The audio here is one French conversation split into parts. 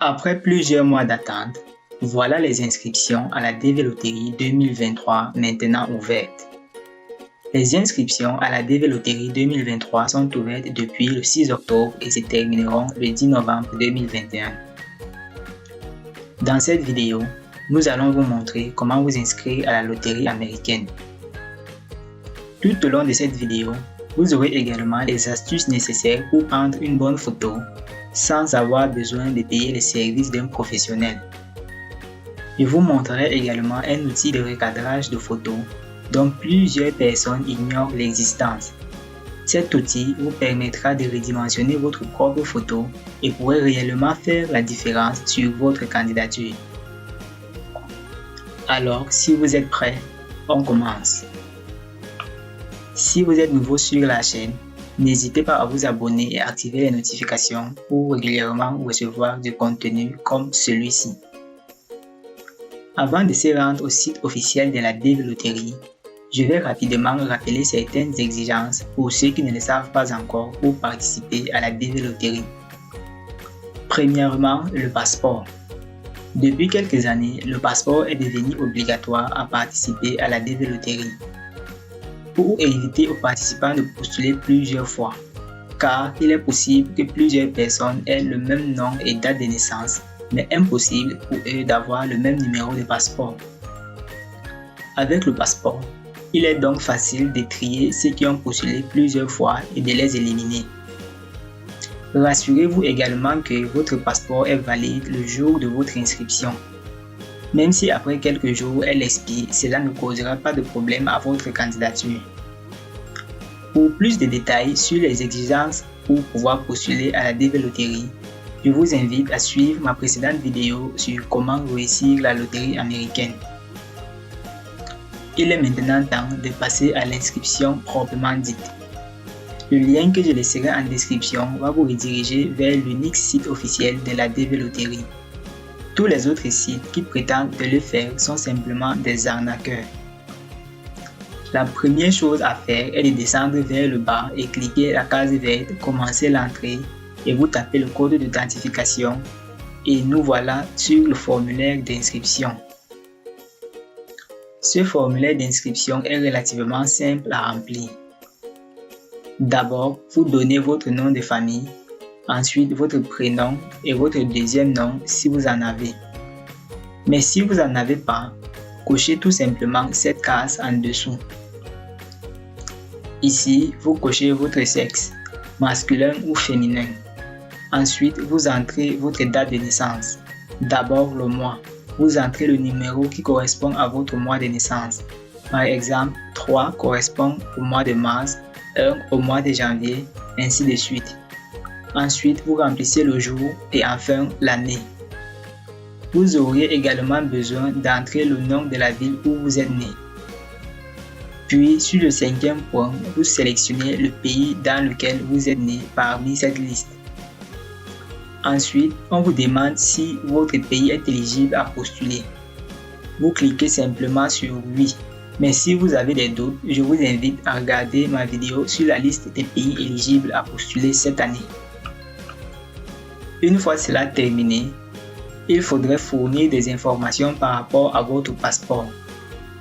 Après plusieurs mois d'attente, voilà les inscriptions à la DV Loterie 2023 maintenant ouvertes. Les inscriptions à la DV Loterie 2023 sont ouvertes depuis le 6 octobre et se termineront le 10 novembre 2021. Dans cette vidéo, nous allons vous montrer comment vous inscrire à la loterie américaine. Tout au long de cette vidéo, vous aurez également les astuces nécessaires pour prendre une bonne photo sans avoir besoin de payer les services d'un professionnel. Je vous montrerai également un outil de recadrage de photos dont plusieurs personnes ignorent l'existence. Cet outil vous permettra de redimensionner votre propre photo et pourrait réellement faire la différence sur votre candidature. Alors, si vous êtes prêts, on commence. Si vous êtes nouveau sur la chaîne, n'hésitez pas à vous abonner et activer les notifications pour régulièrement recevoir du contenu comme celui-ci. Avant de se rendre au site officiel de la DV Loterie, je vais rapidement rappeler certaines exigences pour ceux qui ne le savent pas encore pour participer à la DV Loterie. Premièrement, le passeport. Depuis quelques années, le passeport est devenu obligatoire à participer à la DV Loterie. Pour éviter aux participants de postuler plusieurs fois, car il est possible que plusieurs personnes aient le même nom et date de naissance, mais impossible pour eux d'avoir le même numéro de passeport. Avec le passeport, il est donc facile de trier ceux qui ont postulé plusieurs fois et de les éliminer. Rassurez-vous également que votre passeport est valide le jour de votre inscription. Même si après quelques jours elle expire, cela ne causera pas de problème à votre candidature. Pour plus de détails sur les exigences pour pouvoir postuler à la DV Loterie, je vous invite à suivre ma précédente vidéo sur comment réussir la loterie américaine. Il est maintenant temps de passer à l'inscription proprement dite. Le lien que je laisserai en description va vous rediriger vers l'unique site officiel de la DV Loterie. Tous les autres sites qui prétendent de le faire sont simplement des arnaqueurs. La première chose à faire est de descendre vers le bas et cliquer la case verte « Commencer l'entrée » et vous tapez le code d'identification et nous voilà sur le formulaire d'inscription. Ce formulaire d'inscription est relativement simple à remplir. D'abord, vous donnez votre nom de famille, ensuite votre prénom et votre deuxième nom si vous en avez. Mais si vous n'en avez pas, cochez tout simplement cette case en dessous. Ici, vous cochez votre sexe, masculin ou féminin. Ensuite, vous entrez votre date de naissance. D'abord le mois. Vous entrez le numéro qui correspond à votre mois de naissance. Par exemple, 3 correspond au mois de mars, 1 au mois de janvier, ainsi de suite. Ensuite, vous remplissez le jour et enfin l'année. Vous auriez également besoin d'entrer le nom de la ville où vous êtes né. Puis, sur le 5e point, vous sélectionnez le pays dans lequel vous êtes né parmi cette liste. Ensuite, on vous demande si votre pays est éligible à postuler. Vous cliquez simplement sur « Oui ». Mais si vous avez des doutes, je vous invite à regarder ma vidéo sur la liste des pays éligibles à postuler cette année. Une fois cela terminé, il faudrait fournir des informations par rapport à votre passeport.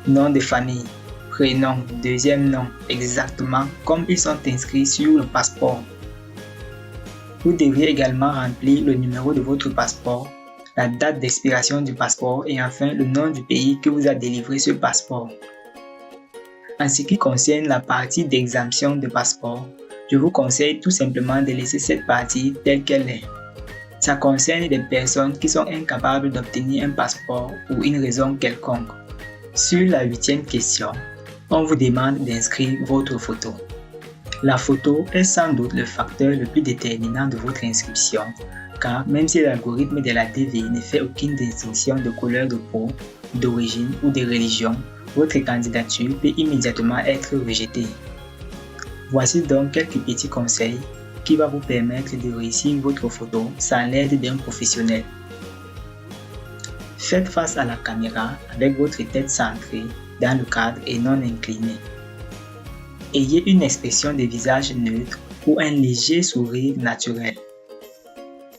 Nom de famille, prénom, deuxième nom, exactement comme ils sont inscrits sur le passeport. Vous devriez également remplir le numéro de votre passeport, la date d'expiration du passeport et enfin le nom du pays que vous a délivré ce passeport. En ce qui concerne la partie d'exemption de passeport, je vous conseille tout simplement de laisser cette partie telle qu'elle est. Ça concerne des personnes qui sont incapables d'obtenir un passeport pour une raison quelconque. Sur la 8e question, on vous demande d'inscrire votre photo. La photo est sans doute le facteur le plus déterminant de votre inscription, car même si l'algorithme de la DV ne fait aucune distinction de couleur de peau, d'origine ou de religion, votre candidature peut immédiatement être rejetée. Voici donc quelques petits conseils qui vont vous permettre de réussir votre photo sans l'aide d'un professionnel. Faites face à la caméra avec votre tête centrée dans le cadre et non inclinée. Ayez une expression de visage neutre ou un léger sourire naturel.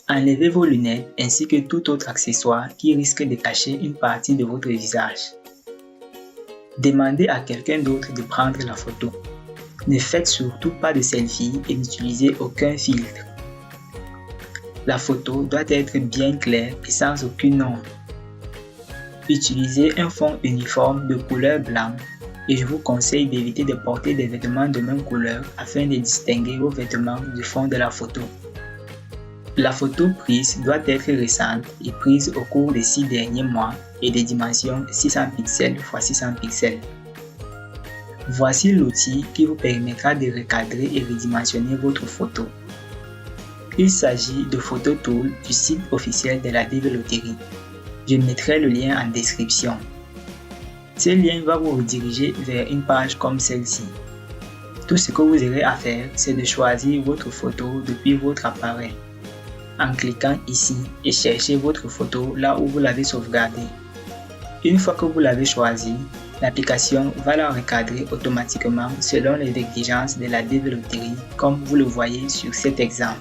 Enlevez vos lunettes ainsi que tout autre accessoire qui risque de cacher une partie de votre visage. Demandez à quelqu'un d'autre de prendre la photo. Ne faites surtout pas de selfie et n'utilisez aucun filtre. La photo doit être bien claire et sans aucune ombre. Utilisez un fond uniforme de couleur blanc et je vous conseille d'éviter de porter des vêtements de même couleur afin de distinguer vos vêtements du fond de la photo. La photo prise doit être récente et prise au cours des 6 derniers mois et des dimensions 600 pixels x 600 pixels. Voici l'outil qui vous permettra de recadrer et redimensionner votre photo. Il s'agit de PhotoTool du site officiel de la Développerie. Je mettrai le lien en description. Ce lien va vous rediriger vers une page comme celle-ci. Tout ce que vous aurez à faire, c'est de choisir votre photo depuis votre appareil. En cliquant ici et cherchez votre photo là où vous l'avez sauvegardée. Une fois que vous l'avez choisie, l'application va la recadrer automatiquement selon les exigences de la Développerie comme vous le voyez sur cet exemple.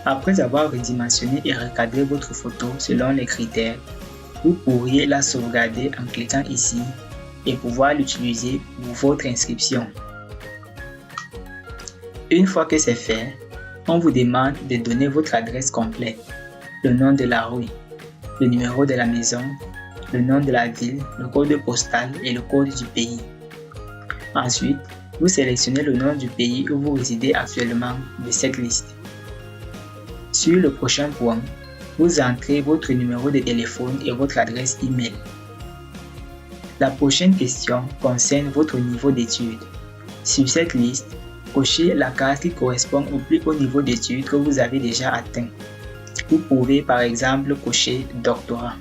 Après avoir redimensionné et recadré votre photo selon les critères, vous pourriez la sauvegarder en cliquant ici et pouvoir l'utiliser pour votre inscription. Une fois que c'est fait, on vous demande de donner votre adresse complète, le nom de la rue, le numéro de la maison, le nom de la ville, le code postal et le code du pays. Ensuite, vous sélectionnez le nom du pays où vous résidez actuellement de cette liste. Sur le prochain point, vous entrez votre numéro de téléphone et votre adresse email. La prochaine question concerne votre niveau d'études. Sur cette liste, cochez la case qui correspond au plus haut niveau d'études que vous avez déjà atteint. Vous pouvez par exemple cocher doctorat.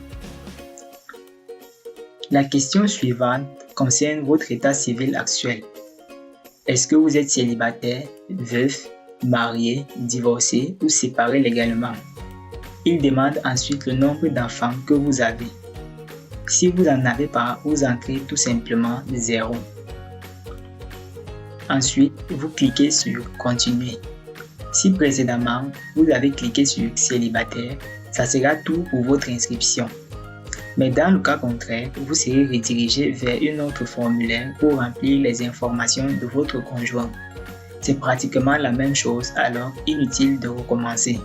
La question suivante concerne votre état civil actuel. Est-ce que vous êtes célibataire, veuf, marié, divorcé ou séparé légalement? Il demande ensuite le nombre d'enfants que vous avez. Si vous n'en avez pas, vous entrez tout simplement 0. Ensuite, vous cliquez sur Continuer. Si précédemment, vous avez cliqué sur Célibataire, ça sera tout pour votre inscription. Mais dans le cas contraire, vous serez redirigé vers un autre formulaire pour remplir les informations de votre conjoint. C'est pratiquement la même chose, alors inutile de recommencer.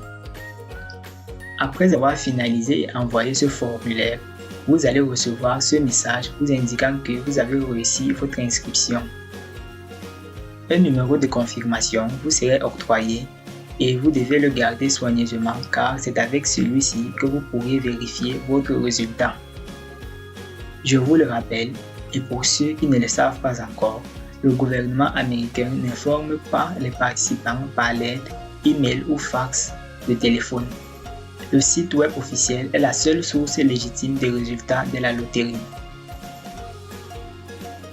Après avoir finalisé et envoyé ce formulaire, vous allez recevoir ce message vous indiquant que vous avez réussi votre inscription. Un numéro de confirmation vous serait octroyé et vous devez le garder soigneusement car c'est avec celui-ci que vous pourrez vérifier votre résultat. Je vous le rappelle, et pour ceux qui ne le savent pas encore, le gouvernement américain n'informe pas les participants par lettre, email ou fax de téléphone. Le site web officiel est la seule source légitime des résultats de la loterie.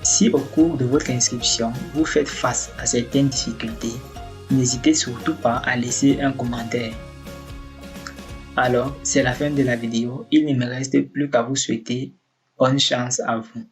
Si au cours de votre inscription, vous faites face à certaines difficultés, n'hésitez surtout pas à laisser un commentaire. Alors, c'est la fin de la vidéo. Il ne me reste plus qu'à vous souhaiter bonne chance à vous.